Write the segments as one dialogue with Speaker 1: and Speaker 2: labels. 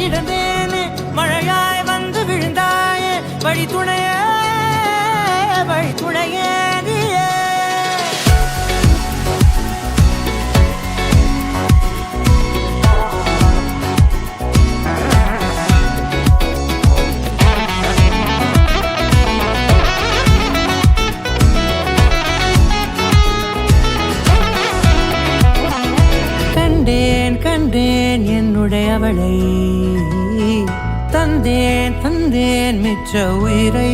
Speaker 1: கிடந்தேனே மழையாய் வந்து விழுந்தாயே வழி துணையே வழி துணையே கண்டேன் என்னுடையவளை தந்தேன் தந்தேன் மிச்ச உயிரை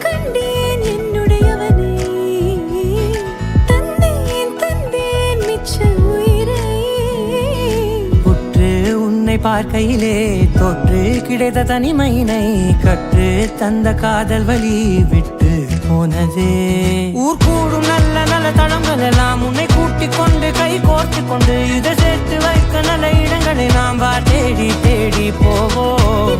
Speaker 2: கண்டேன் என்னுடையவனை தந்தேன் தந்தேன் மிச்ச உயிரை
Speaker 1: உற்று உன்னை பார்க்கையிலே தொற்று கிடைத்த தனிமையினை கற்று தந்த காதல் வழி விட்டு போனதே ஊர் கூடும் நல்ல நல்ல தளங்கள் எல்லாம் உன்னை கூட்டிக் கொண்டு கை கோர்த்து கொண்டு இதை சேர்த்து வைக்க நல்ல இடங்களை நாம் வா தேடி தேடி போவோம்.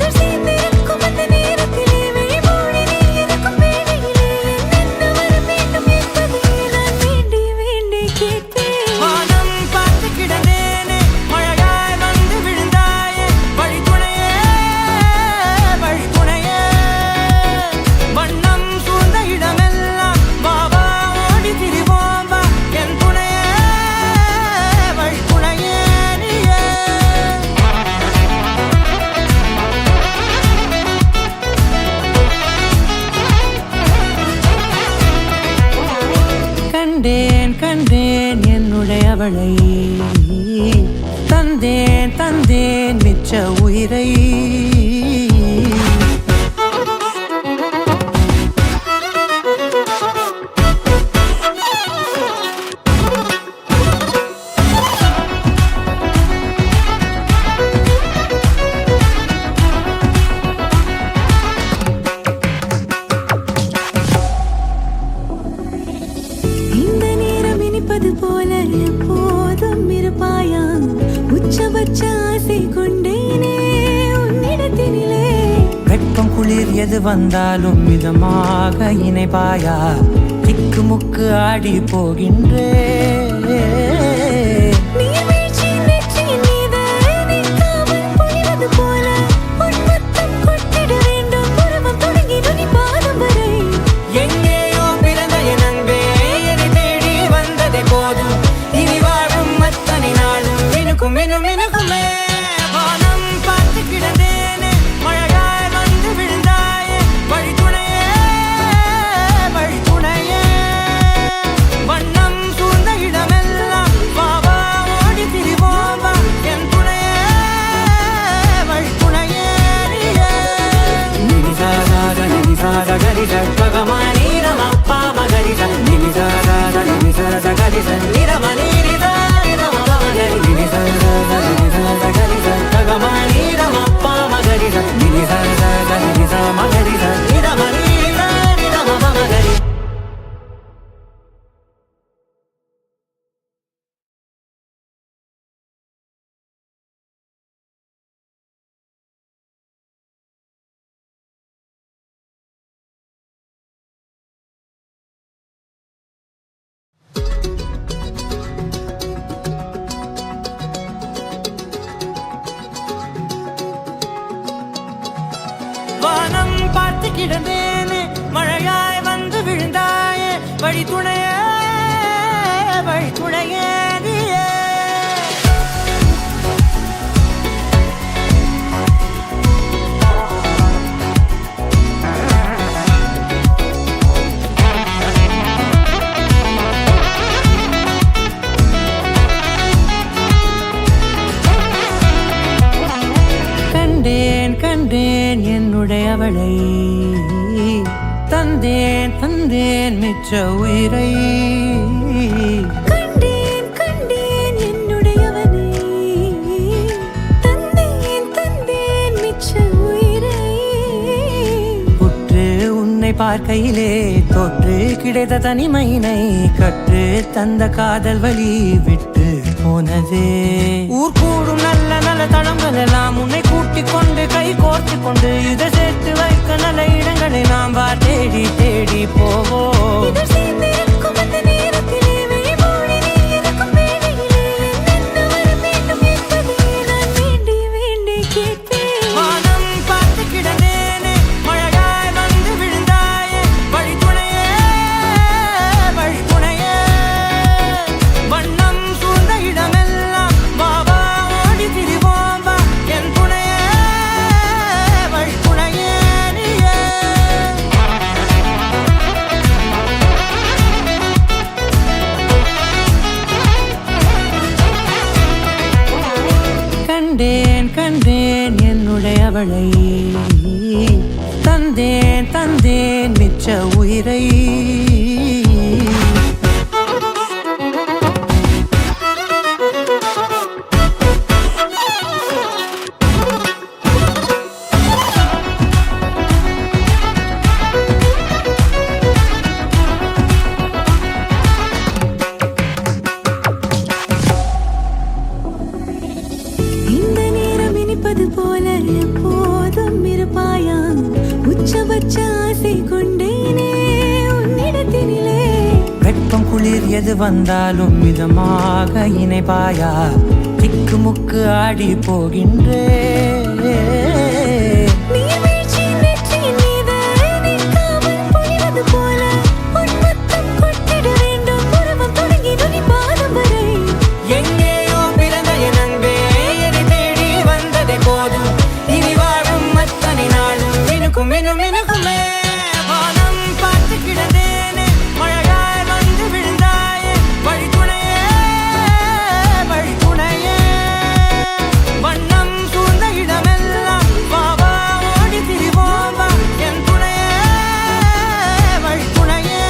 Speaker 1: கண்டேன் என்னுடையவளை தந்தேன் தந்தேன் மிச்ச உயிரை
Speaker 2: போல எப்போதும் இருப்பாயா உச்சபட்ச ஆசை கொண்டேனே உன்னிடத்தினிலே
Speaker 1: வெட்கம் குளிர் எது வந்தாலும் மிதமாக இணைப்பாயா திக்கு முக்கு ஆடி போகின்றே வானம் பார்த்து கிடந்தேனே மழையாய் வந்து விழுந்தாயே வழி துணையே வழி துணையே கண்டேன் என்னுடையவளை தந்தேன் தந்தேன் மிச்ச உயிரை
Speaker 2: கண்டேன் என்னுடையவனை தந்தேன் தந்தேன் மிச்ச உயிரை
Speaker 1: உற்று உன்னை பார்க்கையிலே தொற்று கிடைத்த தனிமையினை கற்று தந்த காதல் வழி விட்டு போனதே ஊர் கூடும் நல்ல நல்ல தளங்கள் எல்லாம் உன்னை கூட்டிக் கொண்டு கை கோர்த்து கொண்டு இதை சேர்த்து வைக்க நல்ல இடங்களை நாம் வா தேடி தேடி போவோம். அவளை தந்தேன் தந்தேன் மிச்ச உயிரை
Speaker 2: இந்த நேரம் இனிப்பது போல எப்போதும் இருப்பாயா உச்சபட்ச ஆசை கொண்டேனே உன்னிடத்தினிலே
Speaker 1: வெப்பம் குளிர் எது வந்தாலும் மிதமாக இணைப்பாயா திக்கு முக்கு ஆடி போகின்றே
Speaker 2: நீர்வீழ்ச்சி நெற்றியின் மீது நிற்காமல் பொழிவது போல உன் முத்தம் கொட்டிட வேண்டும் உருவம் தொடங்கி நுனி பாதம் வரை
Speaker 1: எங்கேயோ பிறந்த என் அன்பே என்னை தேடி வந்ததே போதும் இனி வாழும் அத்தனை நாளும் மினுக்கும் மினும் மினுக்குமே வானம் பார்த்து கிடந்தேனே மழையாய் வந்து விழுந்தாயே வழி துணையே வண்ணம் சூழ்ந்த இடமெல்லாம் வாவா ஓடி திரிவோம் வா என் துணையே வழி துணையே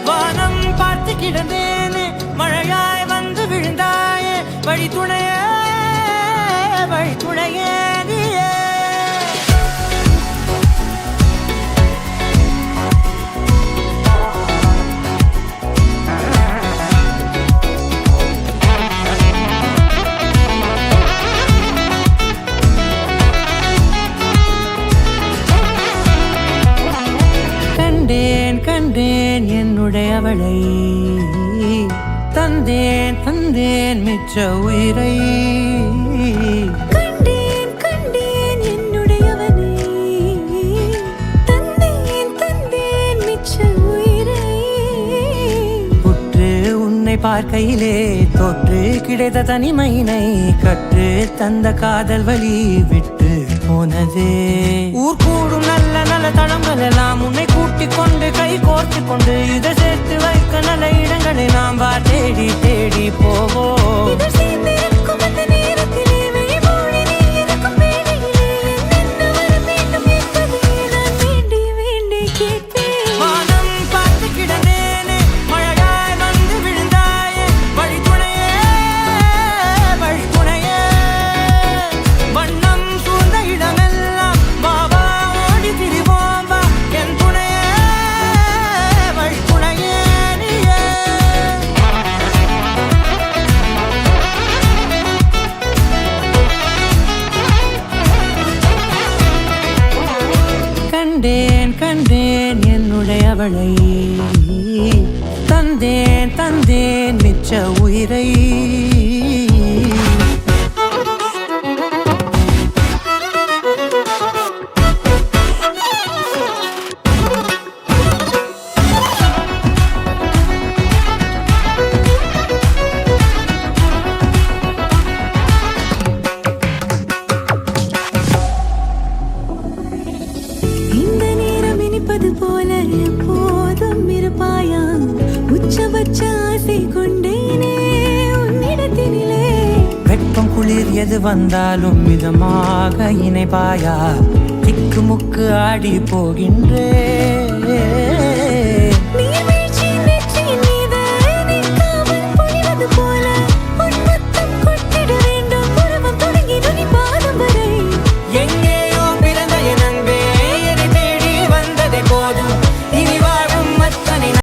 Speaker 1: வானம் பார்த்து கிடந்தேனே மழையாய் வந்து விழுந்தாயே வழி துணையே நீயே கண்டேன் கண்டேன் என்னுடைய அவளை தந்தேன் தந்தேன் மிச்ச உயிரை
Speaker 2: கண்டேன் கண்டேன் என்னுடையவனை தந்தேன் தந்தேன் மிச்ச உயிரை
Speaker 1: உற்று உன்னை பார்க்கையிலே தொற்று கிடைத்த தனிமையினை கற்று தந்த காதல் வழி விட்டு போனதே ஊர் கூடும் நல்ல நல்ல தளங்கள் எல்லாம் உன்னை கூட்டிக் கொண்டு கை கோர்த்து கொண்டு இதை சேர்த்து வைக்க நல்ல இடங்களை நாம் வா தேடி தேடி போவோம்
Speaker 2: இதழ் சேர்ந்திருக்கும் அந்த நேரத்திலே விழிமூடி நீ இருக்கும் வேளையிலே என்னென்ன வர வேண்டும் என்பதை நான் வேண்டி வேண்டி கேட்பேன்
Speaker 1: வானம் பார்த்து கிடந்தேனே மழையாய் வந்து விழுந்தாயே வழி துணையே வண்ணம் சூழ்ந்த இடமெல்லாம் வாவா ஓடி திரிவோம் வா என் துணையே வழி துணையே நீயே கண்டேன் கண்டேன் என்னுடைய அவளை தந்தேன் தந்தேன் மிச்ச உயிரை
Speaker 2: இந்த நேரம் இனிப்பது போல எப்போதும் இருப்பாயா உச்சபட்ச ஆசை கொண்டேனே உன்னிடத்தினிலே
Speaker 1: வெப்பம் குளிர் எது வந்தாலும் மிதமாக இணைப்பாயா திக்கு முக்கு ஆடி போகின்றே